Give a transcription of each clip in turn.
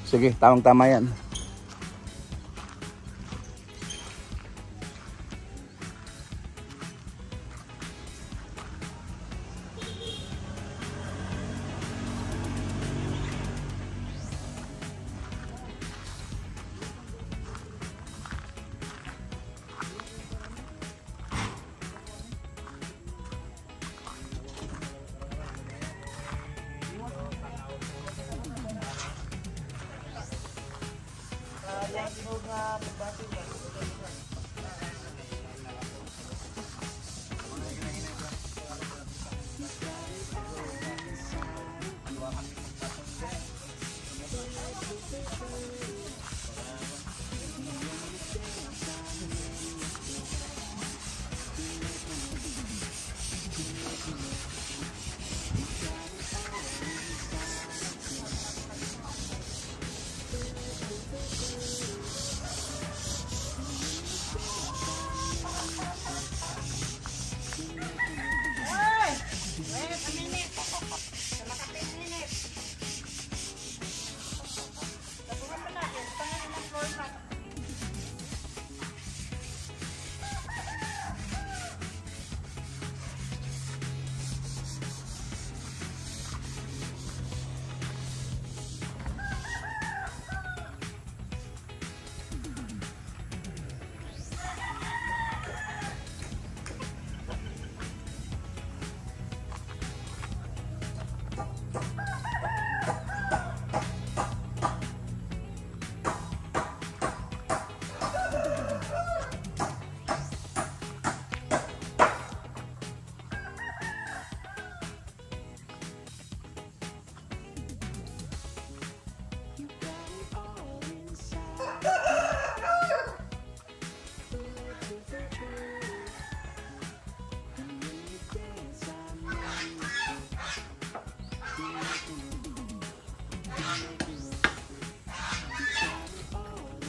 Sige, tamang-tama yan.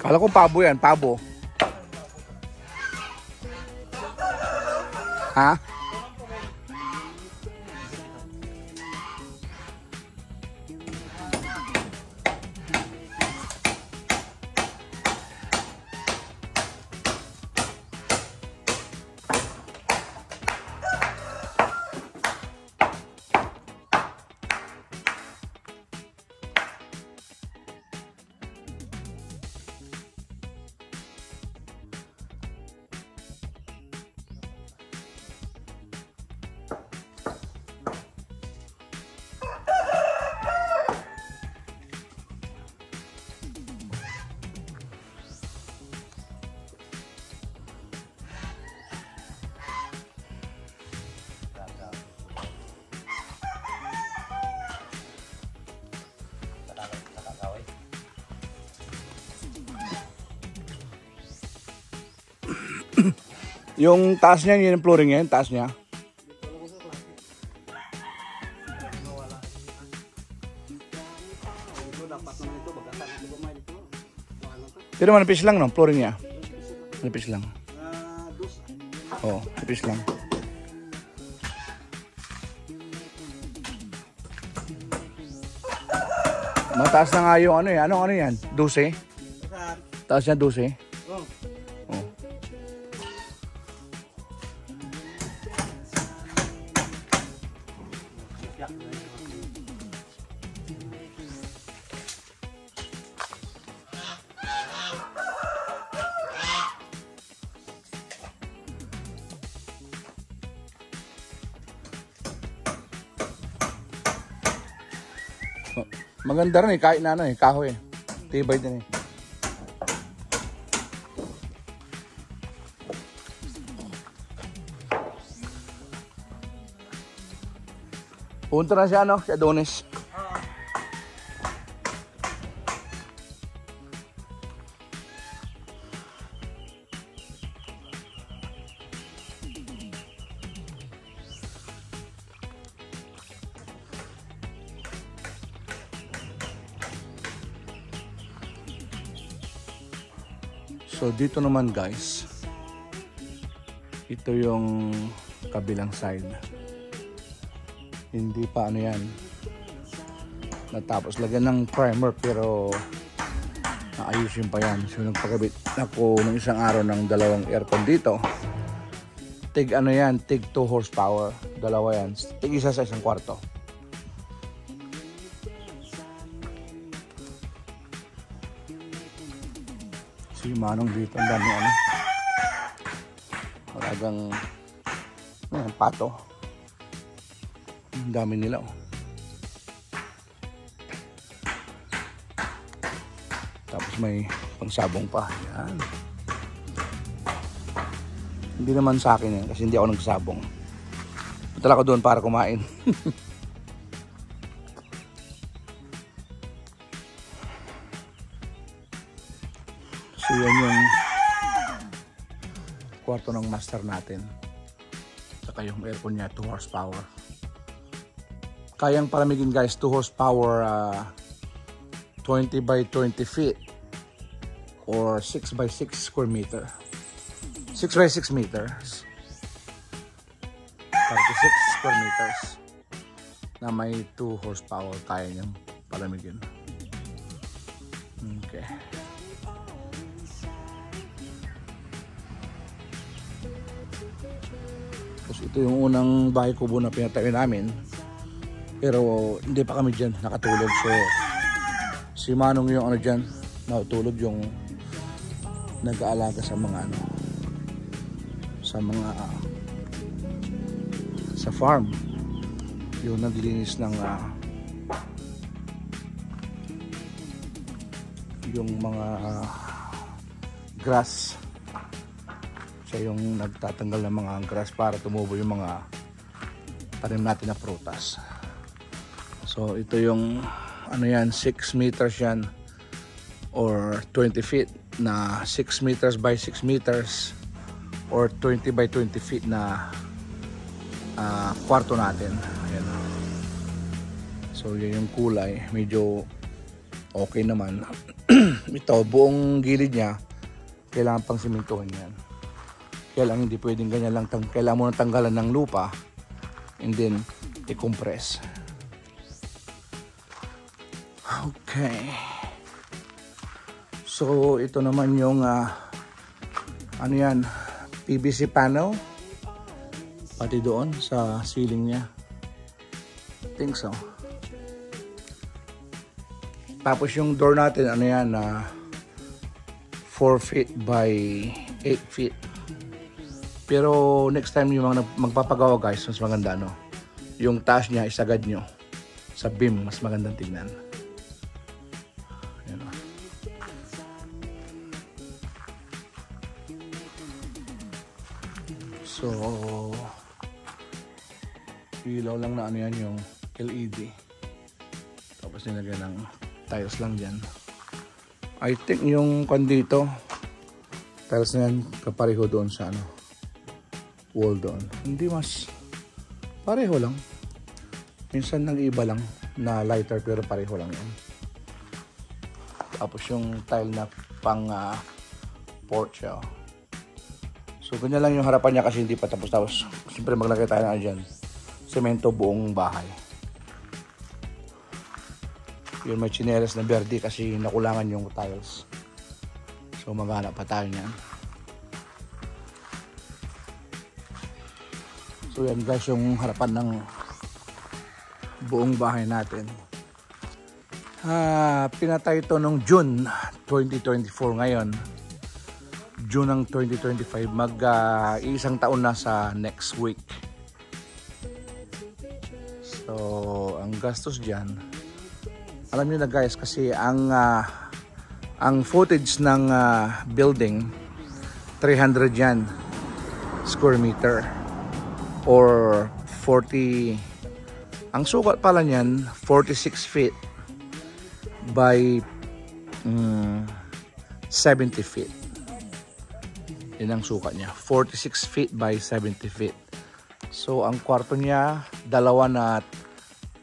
Kala ko pabo yan, pabo. Ha? Yung taas niya, yun yung flooring niya, yung taas niya. Pero manipis lang, no? Flooring niya. Manipis lang. Oo, manipis lang. Mataas na nga yung ano eh. Ano yan? 12? Taas niya 12? Oo. Maganda rin eh, kahit na ano eh, kahoy eh. Tibay din eh. Punta na siya, no? Si Adonis. So dito naman guys, ito yung kabilang side. Hindi pa ano yan, natapos lagyan ng primer pero Ayusin pa yan. So nagpakabit ako ng isang araw ng dalawang aircon dito. Tig ano yan, tig 2 horsepower. Dalawa yan. Tig isa sa isang kwarto. Si Manong dito, ang dami ano. Talagang pato. Ang dami nila oh. Tapos may pangsabong pa. Yan. Hindi naman sa akin yan kasi hindi ako nagsabong. Punta ako doon para kumain. So yan yung kwarto ng master natin. Saka yung aircon niya 2 horsepower. Kayang palamigin guys 2 horsepower 20 by 20 feet or 6 by 6 square meter. 6 by 6 meters. 36 square meters na may 2 horsepower kaya niyang palamigin. Okay. Tapos ito yung unang bahay kubo na pinatayo namin. Pero hindi pa kami dyan nakatulog. So si Manong yung ano dyan natulog, yung nag-aalaga sa mga ano, sa mga sa farm, yung naglilinis ng yung mga grass. Siya yung nagtatanggal ng mga grass para tumubo yung mga tanim natin na prutas. So ito yung ano yan, 6 meters yan or 20 feet na 6 meters by 6 meters or 20 by 20 feet na kwarto natin. Ayan. So yan yung kulay, medyo okay naman. Ito, buong gilid niya kailangan pang simentuhan yan. Kaya lang hindi pwedeng ganyan lang, kailangan mo nang tanggalan ng lupa and then i-compress. Okay. So ito naman yung ano yan, PVC panel pati doon sa ceiling niya. I think so. Tapos yung door natin ano yan 4 feet by 8 feet. Pero next time yung mga magpapagawa guys, mas maganda no. Yung taas niya isagad nyo sa beam, mas magandang tignan. So, ilaw lang na ano yan yung LED. Tapos nilagyan ng tiles lang dyan. I think yung dito, tiles na yan kapareho doon sa ano, wall doon. Hindi mas, pareho lang. Minsan nag-iba lang na lighter pero pareho lang yan. Tapos yung tile na pang porch siya. So ganyan lang yung harapan niya kasi hindi pa tapos. Tapos siyempre maglagay tayo na dyan semento buong bahay. Yun, may chinelas na berde kasi nakulangan yung tiles. So maghanap pa tayo niyan. So yan guys yung harapan ng buong bahay natin. Pinatay ito noong June 2024 ngayon. June ng 2025, isang taon na sa next week. So, ang gastos dyan, alam niyo na guys, kasi ang footage ng building, 300 yan, square meter, or 40, ang sukat pala niyan, 46 feet by 70 feet. Yan ang sukat niya. 46 feet by 70 feet. So, ang kwarto niya, dalawa na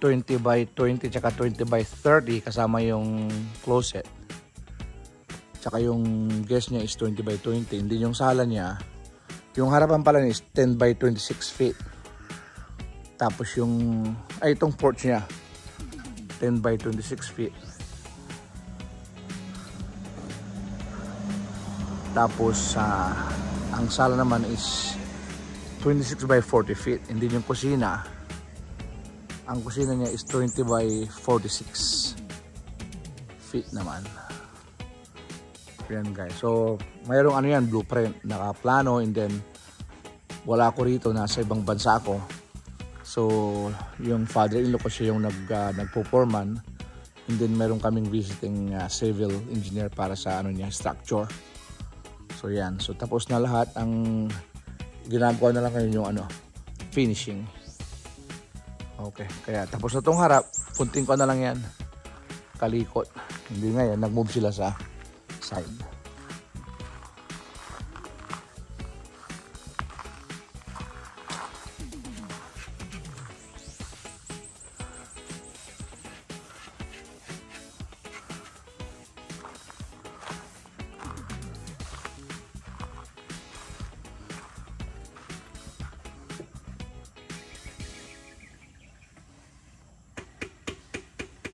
20 by 20 tsaka 20 by 30 kasama yung closet. Tsaka yung guest niya is 20 by 20. Hindi yung sala niya. Yung harapan pala niya is 10 by 26 feet. Tapos yung, itong porch niya, 10 by 26 feet. Tapos ang sala naman is 26 by 40 feet. And then yung kusina, ang kusina niya is 20 by 46 feet naman. Yan guys. So mayroong ano yan, blueprint, nakaplano, and then wala ko rito, nasa ibang bansa ako. So yung father-in-law ko siya yung nagpo-foreman, and then meron kaming visiting civil engineer para sa ano niya, structure. So yan, so tapos na lahat. Ang ginagawa na lang ngayon yung ano, finishing. Okay, kaya tapos na tong harap, punting ko na lang yan, kalikot. Hindi ngayon, nag-move sila sa side.